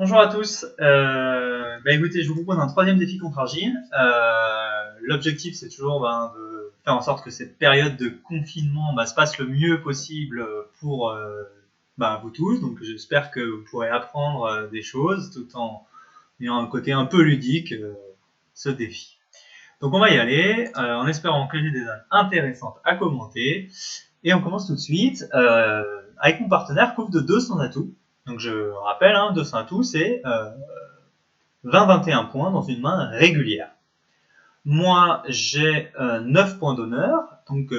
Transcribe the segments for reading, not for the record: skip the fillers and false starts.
Bonjour à tous. Écoutez, je vous propose un troisième défi contre Argile. L'objectif, c'est toujours de faire en sorte que cette période de confinement se passe le mieux possible pour vous tous. Donc, j'espère que vous pourrez apprendre des choses tout en ayant un côté un peu ludique, ce défi. Donc, on va y aller en espérant que j'ai des ânes intéressantes à commenter. Et on commence tout de suite avec mon partenaire, coupe de 2 sans atout. Donc je rappelle, 2 sans atout, c'est 20-21 points dans une main régulière. Moi, j'ai 9 points d'honneur, donc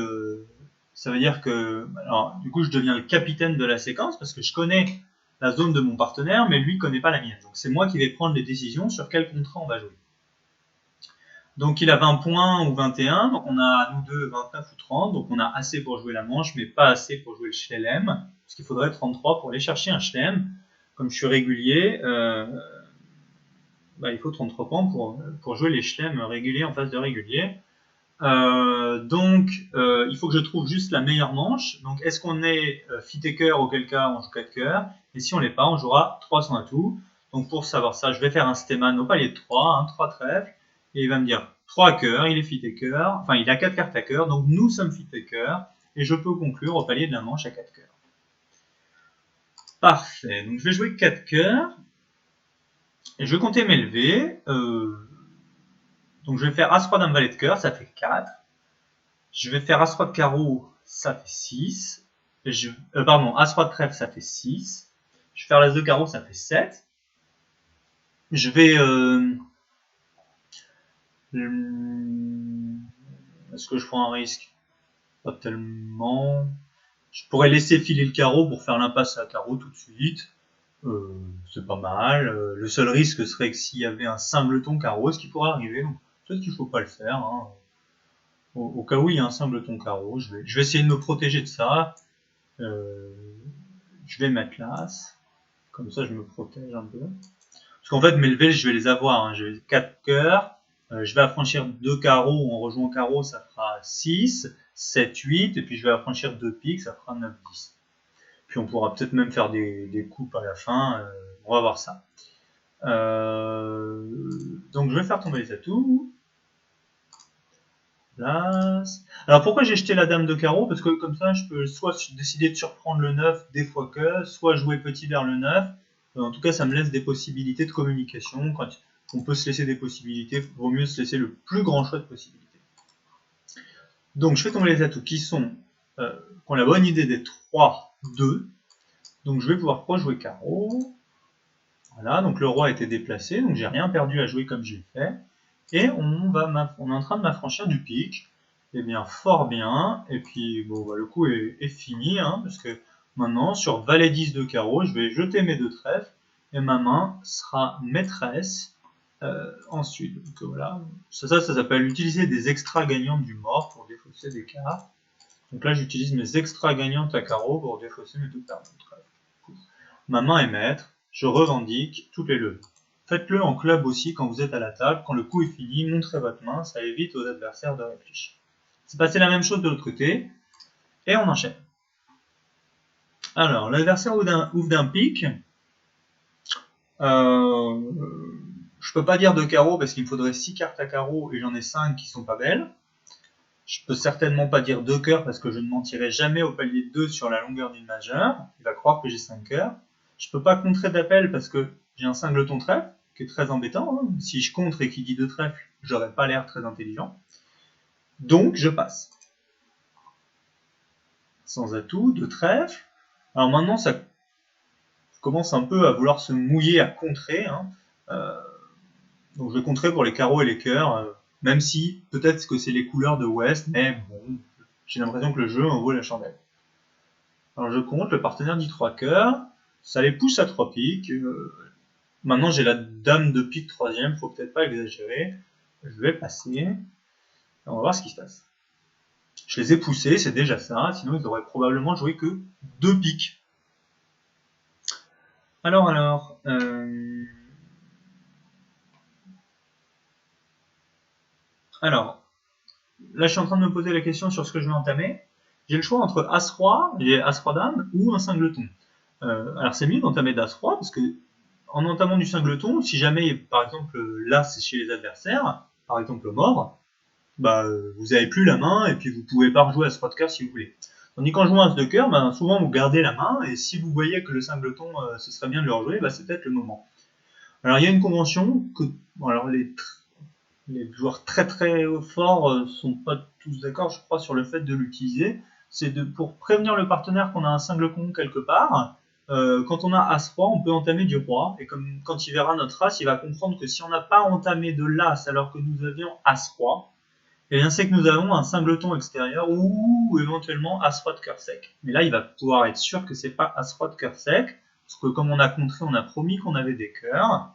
ça veut dire que, alors, du coup, je deviens le capitaine de la séquence parce que je connais la zone de mon partenaire, mais lui ne connaît pas la mienne. Donc c'est moi qui vais prendre les décisions sur quel contrat on va jouer. Donc il a 20 points ou 21, donc on a nous deux 29 ou 30, donc on a assez pour jouer la manche, mais pas assez pour jouer le Chelem, parce qu'il faudrait 33 pour aller chercher un Chelem. Comme je suis régulier, il faut 33 points pour jouer les Chelem réguliers en face de régulier. Il faut que je trouve juste la meilleure manche. Donc est-ce qu'on est fit cœur, auquel cas on joue 4 cœurs, et si on l'est pas, on jouera 300 à tout. Donc pour savoir ça, je vais faire un Steman au palier de 3, 3 trèfles, et il va me dire 3 cœurs, il est fit cœur, enfin il a 4 cartes à cœur, donc nous sommes fit cœur, et je peux conclure au palier de la manche à 4 cœurs. Parfait, donc je vais jouer 4 cœurs, et je vais compter mes levées. Donc je vais faire As-Roi Dame Valet de cœur, ça fait 4. Je vais faire As-Roi de carreau, ça fait 6. As-Roi de trèfle, ça fait 6. Je vais faire l'As de carreau, ça fait 7. Je vais... Est-ce que je prends un risque? Pas tellement. Je pourrais laisser filer le carreau pour faire l'impasse à carreau tout de suite. C'est pas mal. Le seul risque serait que s'il y avait un singleton carreau, ce qui pourrait arriver, donc peut-être qu'il faut pas le faire. Au cas où il y a un singleton carreau, je vais essayer de me protéger de ça. Je vais mettre l'As. Comme ça, je me protège un peu. Parce qu'en fait, mes levées, je vais les avoir. J'ai 4 cœurs. Je vais affranchir 2 carreaux. En rejoignant carreau, ça fera 6, 7, 8. Et puis, je vais affranchir 2 piques, ça fera 9, 10. Puis, on pourra peut-être même faire des coupes à la fin. On va voir ça. Donc, je vais faire tomber les atouts. Place. Alors pourquoi j'ai jeté la dame de carreau? Parce que comme ça, je peux soit décider de surprendre le 9 des fois que, soit jouer petit vers le 9. En tout cas, ça me laisse des possibilités de communication. Quand on peut se laisser des possibilités, il vaut mieux se laisser le plus grand choix de possibilités. Donc je fais tomber les atouts qui ont la bonne idée des 3, 2. Donc je vais pouvoir pro-jouer carreau. Voilà, donc le roi a été déplacé, donc j'ai rien perdu à jouer comme j'ai fait. Et on est en train de m'affranchir du pic. Eh bien, fort bien. Et puis, le coup est fini, parce que maintenant, sur valet 10 de carreau, je vais jeter mes 2 trèfles, et ma main sera maîtresse ensuite. Donc voilà, ça s'appelle utiliser des extra gagnantes du mort pour défausser des cartes. Donc là, j'utilise mes extra gagnantes à carreau pour défausser mes 2 cartes de trèfle. Ma main est maître, je revendique toutes les levées. Faites-le en club aussi quand vous êtes à la table. Quand le coup est fini, montrez votre main, ça évite aux adversaires de réfléchir. C'est passé la même chose de l'autre côté, et on enchaîne. Alors, l'adversaire ouvre d'un pic. Je peux pas dire de carreau parce qu'il me faudrait 6 cartes à carreau et j'en ai 5 qui sont pas belles. Je peux certainement pas dire 2 cœurs parce que je ne mentirai jamais au palier 2 sur la longueur d'une majeure. Il va croire que j'ai 5 cœurs. Je peux pas contrer d'appel parce que j'ai un singleton trèfle qui est très embêtant. Si je contre et qu'il dit 2 trèfles, j'aurais pas l'air très intelligent. Donc, je passe. Sans atout, 2 trèfles. Alors maintenant, ça commence un peu à vouloir se mouiller à contrer. Donc je vais contrer pour les carreaux et les cœurs, même si peut-être que c'est les couleurs de West, mais bon, j'ai l'impression que le jeu en vaut la chandelle. Alors je compte, le partenaire dit 3 cœurs, ça les pousse à 3 piques. Maintenant j'ai la dame de pique 3ème, faut peut-être pas exagérer. Je vais passer, on va voir ce qui se passe. Je les ai poussés, c'est déjà ça, sinon ils auraient probablement joué que 2 piques. Alors, là je suis en train de me poser la question sur ce que je vais entamer. J'ai le choix entre As-Roi, j'ai As-Roi Dame ou un singleton. Alors c'est mieux d'entamer d'As-Roi parce que en entamant du singleton, si jamais, par exemple, l'as c'est chez les adversaires, par exemple le mort, bah, vous avez plus la main et puis vous pouvez pas rejouer à ce pot de cœur si vous voulez. Tandis qu'en jouant à ce de cœur, bah, souvent vous gardez la main et si vous voyez que le singleton, ce serait bien de le rejouer, bah, c'est peut-être le moment. Alors il y a une convention que, alors les joueurs très très forts sont pas tous d'accord, je crois, sur le fait de l'utiliser. C'est pour prévenir le partenaire qu'on a un singleton quelque part. Quand on a As-Roi, on peut entamer du Roi. Et comme quand il verra notre As, il va comprendre que si on n'a pas entamé de l'As alors que nous avions As-Roi, eh bien c'est que nous avons un singleton extérieur ou éventuellement As-Roi de cœur sec. Mais là, il va pouvoir être sûr que c'est pas As-Roi de cœur sec, parce que comme on a contré, on a promis qu'on avait des cœurs.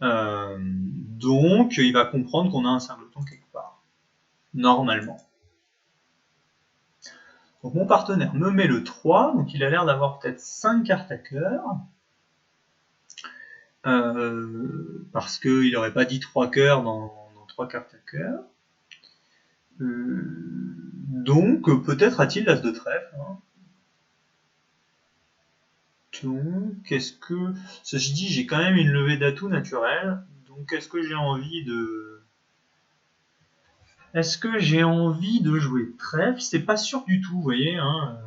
Donc, il va comprendre qu'on a un singleton quelque part. Normalement. Donc, mon partenaire me met le 3, donc il a l'air d'avoir peut-être 5 cartes à cœur. Parce qu'il n'aurait pas dit 3 cœurs dans 3 cartes à cœur. Donc, peut-être a-t-il l'as de trèfle. Hein. Donc, est-ce que... Ceci dit, j'ai quand même une levée d'atout naturelle. Donc, est-ce que j'ai envie de... Est-ce que j'ai envie de jouer trèfle? C'est pas sûr du tout, vous voyez. Hein.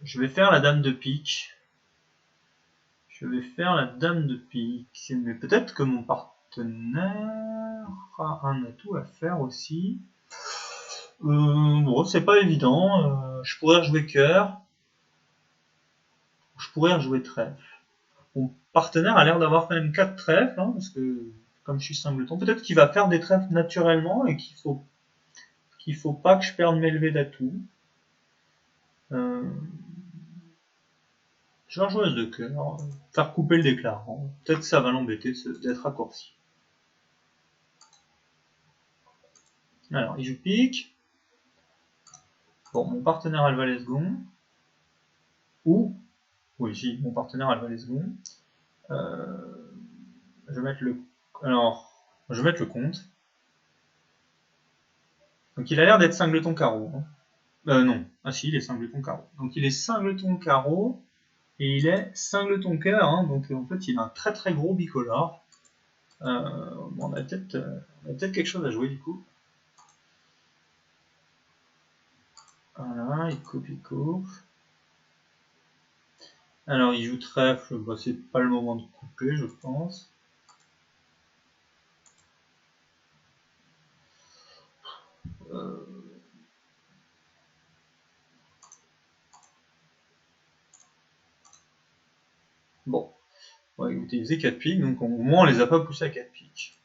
Je vais faire la dame de pique. Je vais faire la dame de pique. Mais peut-être que mon partenaire a un atout à faire aussi. Bon, c'est pas évident. Je pourrais rejouer cœur. Je pourrais rejouer trèfle. Mon partenaire a l'air d'avoir quand même 4 trèfles, hein, parce que comme je suis singleton, peut-être qu'il va faire des trèfles naturellement et qu'il faut pas que je perde mes levées d'atout. Je vais rejouer as de cœur, faire couper le déclarant. Peut-être que ça va l'embêter d'être raccourci. Alors, il joue pique. Bon, mon partenaire a le valet second. Ou, oui, si, mon partenaire a le valet second. Je vais mettre le, alors, je vais mettre le compte. Donc, il a l'air d'être singleton carreau. Hein. Non, ah si, il est singleton carreau. Donc, il est singleton carreau. Et il est singleton cœur, hein, donc en fait il a un très très gros bicolore. Bon, on a peut-être quelque chose à jouer du coup. Voilà, il coupe. Alors il joue trèfle, bah, c'est pas le moment de couper je pense. Bon, on va utiliser 4 piques, donc au moins on les a pas poussés à 4 piques.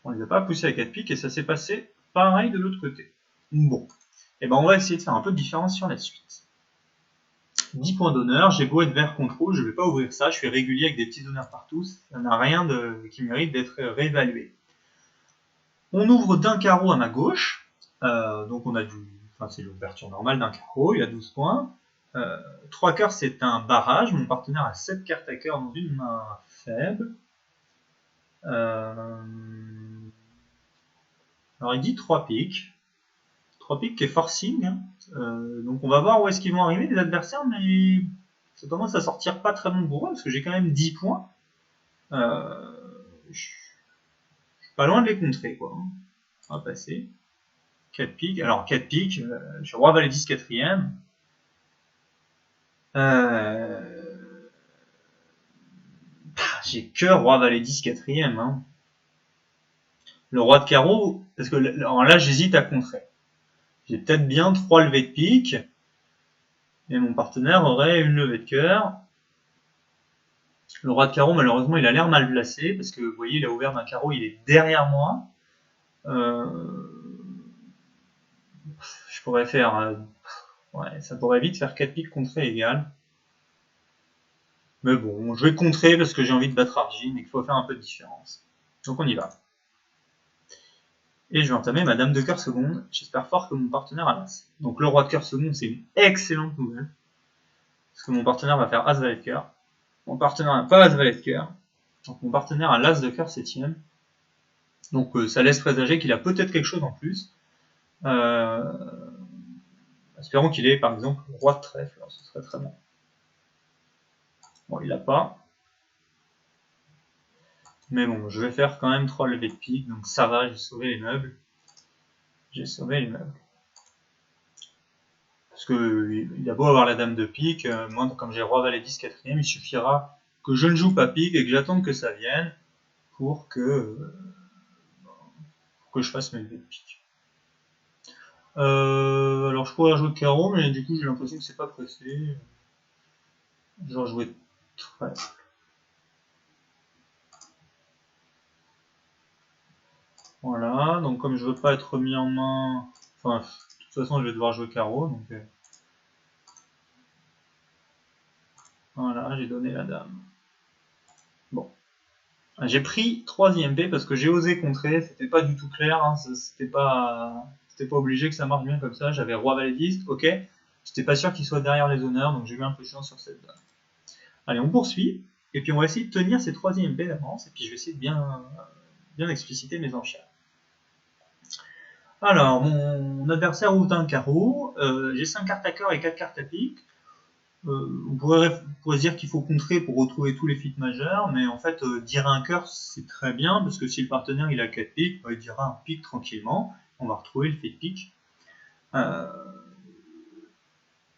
On les a pas poussés à 4 piques et ça s'est passé pareil de l'autre côté. Bon, et ben on va essayer de faire un peu de différence sur la suite. 10 points d'honneur, j'ai beau être vert contre rouge, je vais pas ouvrir ça, je suis régulier avec des petits honneurs partout, ça n'a rien qui mérite d'être réévalué. On ouvre d'un carreau à ma gauche, donc on a c'est l'ouverture normale d'un carreau, il a 12 points. 3 cœurs c'est un barrage, mon partenaire a 7 cartes à cœur dans une main faible. Alors il dit 3 piques. 3 piques qui est forcing, hein. Donc on va voir où est-ce qu'ils vont arriver les adversaires, mais ça commence à sortir pas très bon pour eux, parce que j'ai quand même 10 points. Je suis pas loin de les contrer, quoi. On va passer. 4 piques. Alors 4 piques, j'ai roi valet 10 quatrième. J'ai cœur roi valet 10 quatrième. Hein. Le roi de carreau, parce que là j'hésite à contrer. J'ai peut-être bien 3 levées de pique. Et mon partenaire aurait une levée de cœur. Le roi de carreau, malheureusement, il a l'air mal placé, parce que vous voyez, il a ouvert d'un carreau, il est derrière moi. Je pourrais faire... ouais, ça pourrait vite faire 4 piques contrées égales. Mais bon, je vais contrer parce que j'ai envie de battre Argine et qu'il faut faire un peu de différence. Donc on y va. Et je vais entamer ma dame de cœur seconde. J'espère fort que mon partenaire a l'as. Donc le roi de cœur seconde, c'est une excellente nouvelle. Parce que mon partenaire va faire as valet de cœur. Mon partenaire n'a pas as valet de cœur. Donc mon partenaire a l'as de cœur septième. Donc ça laisse présager qu'il a peut-être quelque chose en plus. Espérons qu'il ait par exemple le roi de trèfle, alors ce serait très bon. Bon, il l'a pas. Mais bon, je vais faire quand même 3 levées de pique, donc ça va, j'ai sauvé les meubles. J'ai sauvé les meubles. Parce que il a beau avoir la dame de pique, moi comme j'ai roi valet 10 quatrième, il suffira que je ne joue pas pique et que j'attende que ça vienne pour que je fasse mes levées de pique. Alors je pourrais jouer carreau, mais du coup j'ai l'impression que c'est pas pressé. Je vais jouer trèfle. Voilà, donc comme je veux pas être mis en main, enfin de toute façon je vais devoir jouer carreau, donc voilà, j'ai donné la dame. Bon, j'ai pris 3ème paix parce que j'ai osé contrer, c'était pas du tout clair, hein, c'était pas obligé que ça marche bien comme ça. J'avais roi valet 10, ok, j'étais pas sûr qu'il soit derrière les honneurs, donc j'ai eu un peu de chance sur cette dame. Allez, on poursuit, et puis on va essayer de tenir ces 3ème paix d'avance, et puis je vais essayer de bien expliciter mes enchères. Alors, mon adversaire ouvre un carreau, j'ai 5 cartes à cœur et 4 cartes à pique. On pourrait se dire qu'il faut contrer pour retrouver tous les fits majeurs, mais en fait, dire un cœur, c'est très bien, parce que si le partenaire il a 4 piques, il dira un pique tranquillement, on va retrouver le fit pique.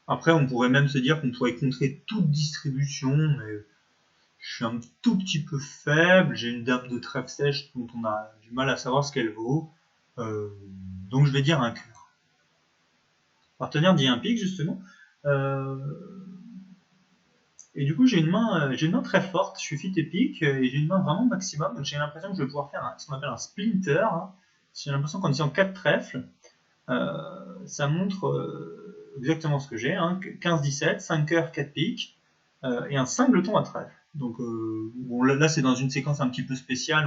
Après, on pourrait même se dire qu'on pourrait contrer toute distribution, mais je suis un tout petit peu faible, j'ai une dame de trèfle sèche dont on a du mal à savoir ce qu'elle vaut, donc je vais dire un cœur. Le partenaire dit un pique, justement. Et du coup, j'ai une main très forte, je suis fit épique, et j'ai une main vraiment maximum, donc j'ai l'impression que je vais pouvoir faire ce qu'on appelle un splinter. Hein. J'ai l'impression qu'en utilisant 4 trèfles, ça montre exactement ce que j'ai, hein, 15-17, 5 cœurs, 4 piques, et un cingleton à trèfle. Donc bon, là c'est dans une séquence un petit peu spéciale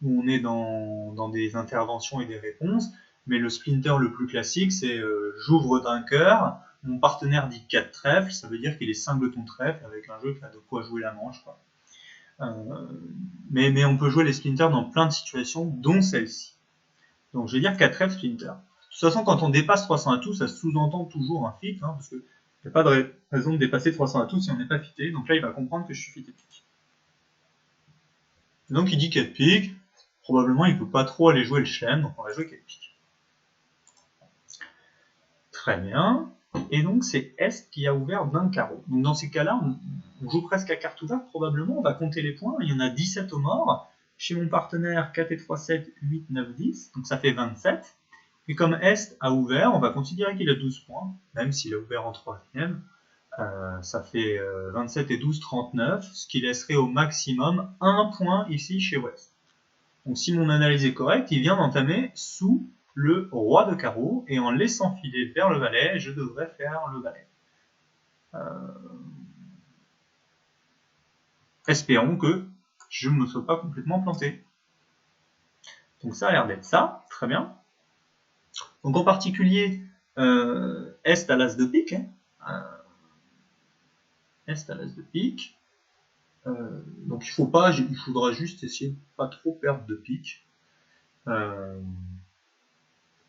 où on est dans des interventions et des réponses, mais le splinter le plus classique, c'est j'ouvre d'un cœur, mon partenaire dit 4 trèfles, ça veut dire qu'il est cingleton trèfle avec un jeu qui a de quoi jouer la manche. Quoi. Mais on peut jouer les splinters dans plein de situations, dont celle-ci. Donc je vais dire 4 trèfles splinter. De toute façon, quand on dépasse 300 atouts, ça sous-entend toujours un fit, hein, parce qu'il n'y a pas de raison de dépasser 300 atouts si on n'est pas fité. Donc là, il va comprendre que je suis fité pique. Donc il dit 4 piques, probablement il ne peut pas trop aller jouer le chelem, donc on va jouer 4 piques. Très bien. Et donc c'est Est qui a ouvert d'un carreau. Donc dans ces cas-là, on joue presque à carte ouverte, probablement, on va compter les points, il y en a 17 au mort. Chez mon partenaire, 4 et 3, 7, 8, 9, 10, donc ça fait 27. Et comme Est a ouvert, on va considérer qu'il a 12 points, même s'il a ouvert en 3ème. Ça fait 27 et 12, 39, ce qui laisserait au maximum 1 point ici chez Ouest. Donc si mon analyse est correcte, il vient d'entamer sous le roi de carreau, et en laissant filer vers le valet, je devrais faire le valet. Espérons que je ne me sois pas complètement planté. Donc ça a l'air d'être ça, très bien. Donc en particulier, Est à l'as de pique. Hein. Est à l'as de pique. Donc il faudra juste essayer de pas trop perdre de pique.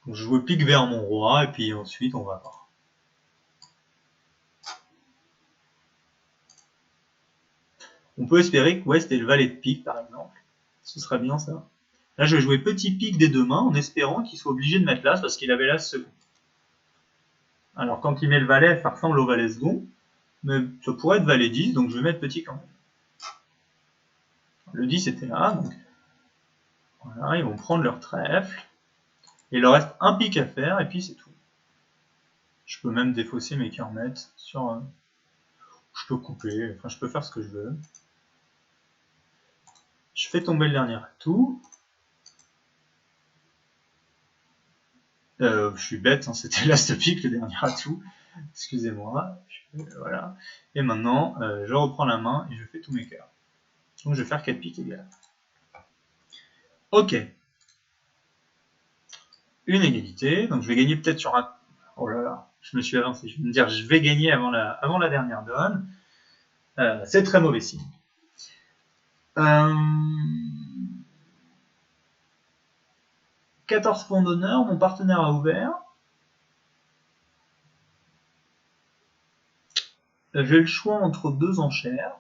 Donc je joue pique vers mon roi, et puis ensuite on va voir. On peut espérer que Ouest ait le valet de pique, par exemple. Ce serait bien ça. Là, je vais jouer petit pique des deux mains en espérant qu'il soit obligé de mettre l'as parce qu'il avait l'as second. Alors, quand il met le valet, ça ressemble au valet second, mais ça pourrait être valet 10, donc je vais mettre petit quand même. Le 10 était là, donc voilà, ils vont prendre leur trèfle. Et il leur reste un pique à faire, et puis c'est tout. Je peux même défausser mes cornettes sur. Je peux couper, enfin je peux faire ce que je veux. Je fais tomber le dernier atout. Je suis bête, hein, c'était l'as de pique le dernier atout. Excusez-moi. Voilà. Et maintenant, je reprends la main et je fais tous mes cœurs. Donc je vais faire 4 piques égales. Ok. Une égalité. Donc je vais gagner peut-être sur un. Oh là là, je me suis avancé. Je vais me dire, je vais gagner avant la dernière donne. C'est très mauvais signe. 14 points d'honneur, mon partenaire a ouvert. j'ai le choix entre deux enchères.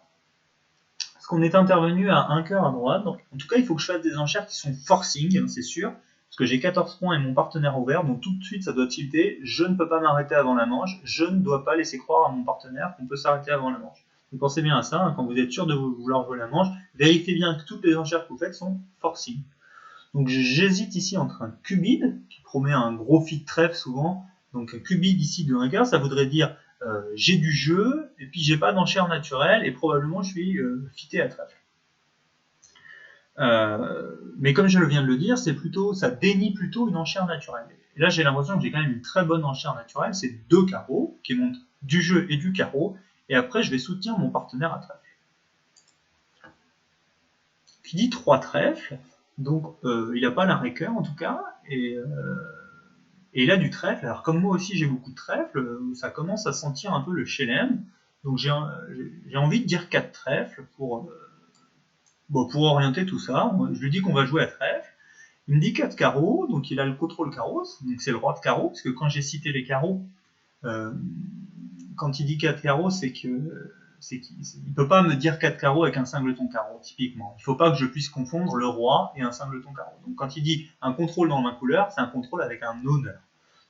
Parce qu'on est intervenu à un cœur à droite. Donc, en tout cas, il faut que je fasse des enchères qui sont forcing, hein, c'est sûr. Parce que j'ai 14 points et mon partenaire ouvert. Donc tout de suite, ça doit tilter. Je ne peux pas m'arrêter avant la manche. Je ne dois pas laisser croire à mon partenaire qu'on peut s'arrêter avant la manche. Donc pensez bien à ça. Hein, quand vous êtes sûr de vouloir jouer la manche, vérifiez bien que toutes les enchères que vous faites sont forcing. Donc j'hésite ici entre un cubide, qui promet un gros fit trèfle souvent. Donc un cubide ici de 1 cœur, ça voudrait dire j'ai du jeu, et puis j'ai pas d'enchère naturelle, et probablement je suis fité à trèfle. Mais comme je viens de le dire, c'est plutôt, ça dénie plutôt une enchère naturelle. Et là j'ai l'impression que j'ai quand même une très bonne enchère naturelle, c'est 2 carreaux, qui montent du jeu et du carreau, et après je vais soutenir mon partenaire à trèfle. Qui dit 3 trèfles, donc il n'a pas l'arrêt cœur en tout cas, et il a du trèfle. Alors comme moi aussi j'ai beaucoup de trèfle, ça commence à sentir un peu le chelem, donc j'ai envie de dire 4 trèfles pour orienter tout ça. Je lui dis qu'on va jouer à trèfle, il me dit 4 carreaux, donc il a le contrôle carreau, donc c'est le roi de carreau, parce que quand j'ai cité les carreaux, quand il dit 4 carreaux, c'est que il peut pas me dire 4 carreaux avec un singleton carreau, typiquement. Il faut pas que je puisse confondre le roi et un singleton carreau. Donc quand il dit un contrôle dans ma couleur, c'est un contrôle avec un honneur.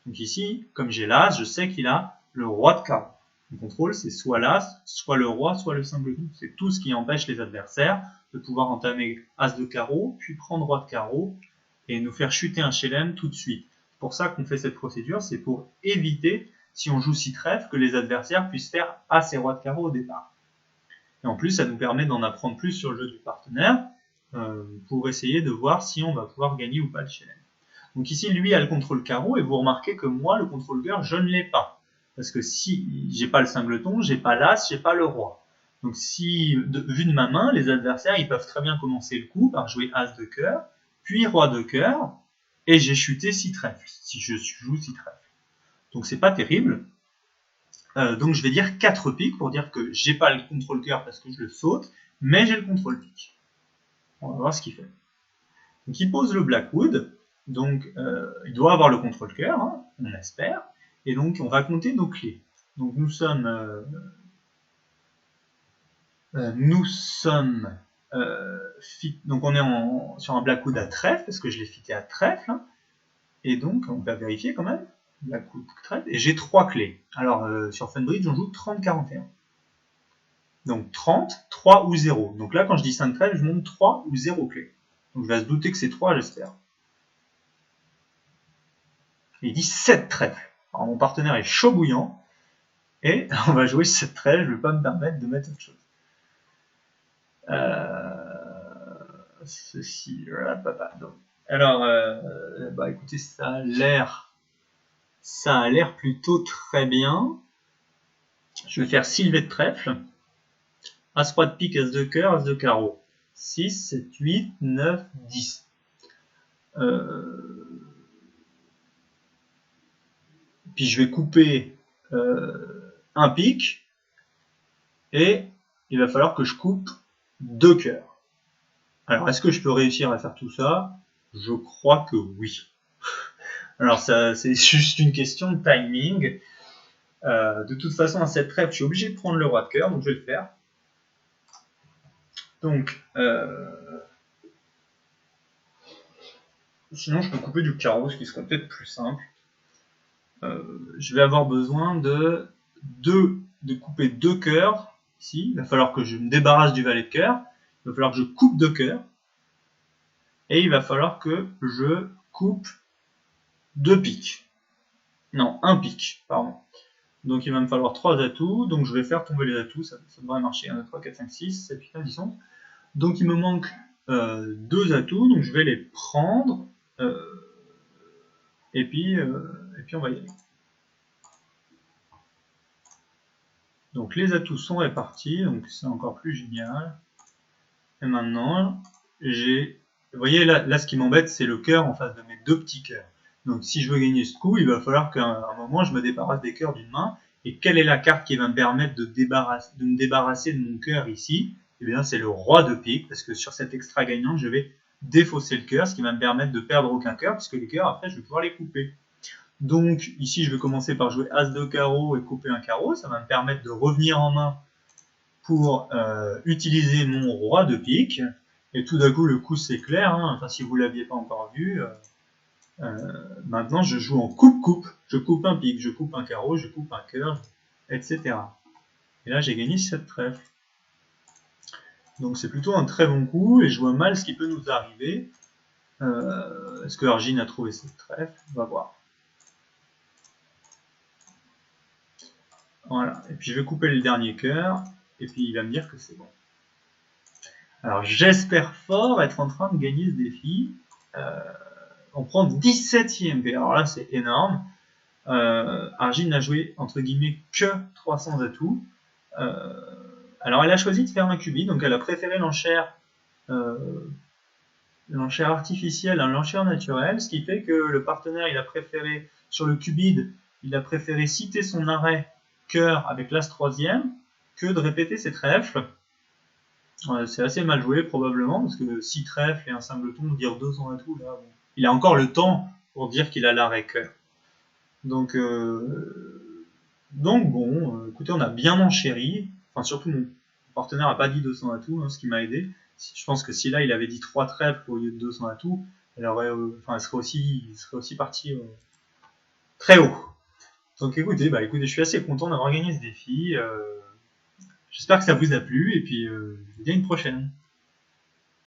Donc ici, comme j'ai l'as, je sais qu'il a le roi de carreau. Le contrôle, c'est soit l'as, soit le roi, soit le singleton. C'est tout ce qui empêche les adversaires de pouvoir entamer as de carreau, puis prendre roi de carreau, et nous faire chuter un chelem tout de suite. C'est pour ça qu'on fait cette procédure, c'est pour éviter, si on joue 6 trèfles, que les adversaires puissent faire as et roi de carreau au départ. Et en plus, ça nous permet d'en apprendre plus sur le jeu du partenaire, pour essayer de voir si on va pouvoir gagner ou pas le chelem. Donc ici, lui a le contrôle carreau, et vous remarquez que moi, le contrôle cœur, je ne l'ai pas. Parce que si j'ai pas le singleton, j'ai pas l'as, j'ai pas le roi. Donc si, vu de ma main, les adversaires, ils peuvent très bien commencer le coup par jouer as de cœur, puis roi de cœur, et j'ai chuté 6 trèfles, si je joue 6 trèfles. Donc c'est pas terrible. Donc je vais dire 4 piques pour dire que j'ai pas le contrôle cœur parce que je le saute, mais j'ai le contrôle pique. On va voir ce qu'il fait. Donc il pose le Blackwood, donc il doit avoir le contrôle cœur, hein, on espère, et donc on va compter nos clés. Donc nous sommes donc on est sur un Blackwood à trèfle, parce que je l'ai fité à trèfle, hein, et donc on va vérifier quand même, Blackwood trèfle, et j'ai 3 clés. Alors sur Funbridge on joue 30-41. Donc 30, 3 ou 0. Donc là quand je dis 5 trèfles, je monte 3 ou 0 clés. Donc je vais se douter que c'est 3, j'espère. Il dit 7 trèfles. Alors mon partenaire est chaud bouillant, et on va jouer 7 trèfles, je ne vais pas me permettre de mettre autre chose. Ceci, donc. Alors, écoutez, ça a l'air plutôt très bien. Je vais faire Sylvet de trèfle. As roi de pique, as de cœur, as de carreau. 6, 7, 8, 9, 10. Puis je vais couper un pique. Et il va falloir que je coupe 2 cœurs. Alors, est-ce que je peux réussir à faire tout ça? Je crois que oui. Alors, ça, c'est juste une question de timing. De toute façon, à cette trèfle, je suis obligé de prendre le roi de cœur, donc je vais le faire. Donc, sinon, je peux couper du carreau, ce qui serait peut-être plus simple. Je vais avoir besoin de couper 2 cœurs. Ici, il va falloir que je me débarrasse du valet de cœur. Il va falloir que je coupe 2 cœurs. Et il va falloir que je coupe 2 piques. Non, 1 pique, pardon. Donc il va me falloir 3 atouts, donc je vais faire tomber les atouts, ça devrait marcher. 1, 2, 3, 4, 5, 6, 7, 8, 9, 10, 11. Donc il me manque 2 atouts, donc je vais les prendre, et puis on va y aller. Donc les atouts sont répartis, donc c'est encore plus génial. Et maintenant, vous voyez là ce qui m'embête, c'est le cœur en face de mes 2 petits cœurs. Donc si je veux gagner ce coup, il va falloir qu'à un moment je me débarrasse des cœurs d'une main. Et quelle est la carte qui va me permettre de me débarrasser de mon cœur ici? Eh bien c'est le roi de pique, parce que sur cette extra gagnante, je vais défausser le cœur, ce qui va me permettre de perdre aucun cœur, puisque les cœurs après je vais pouvoir les couper. Donc ici, je vais commencer par jouer As de carreau et couper un carreau. Ça va me permettre de revenir en main pour utiliser mon roi de pique. Et tout d'un coup, le coup s'éclaire. Hein. Enfin, si vous ne l'aviez pas encore vu, maintenant je joue en coupe-coupe. Je coupe un pique, je coupe un carreau, je coupe un cœur, etc. Et là, j'ai gagné 7 trèfles. Donc c'est plutôt un très bon coup, et je vois mal ce qui peut nous arriver. Est-ce que Argine a trouvé cette trèfle? On va voir. Voilà, et puis je vais couper le dernier cœur, et puis il va me dire que c'est bon. Alors j'espère fort être en train de gagner ce défi. On prend 17ème, alors là c'est énorme. Argine n'a joué entre guillemets que 300 atouts. Alors elle a choisi de faire un cubide, donc elle a préféré l'enchère artificielle à l'enchère naturelle, ce qui fait que le partenaire il a préféré, sur le cubide, il a préféré citer son arrêt cœur avec l'as troisième que de répéter ses trèfles. C'est assez mal joué probablement, parce que 6 trèfles et un singleton, dire 200 atouts, là, bon. Il a encore le temps pour dire qu'il a l'arrêt cœur. Donc bon, écoutez, on a bien enchéri. Enfin, surtout mon partenaire n'a pas dit 200 atouts, hein, ce qui m'a aidé. Je pense que si là il avait dit 3 trèfles au lieu de 200 atouts, elle serait aussi parti très haut. Donc écoutez, je suis assez content d'avoir gagné ce défi. J'espère que ça vous a plu, et puis je vous dis à une prochaine.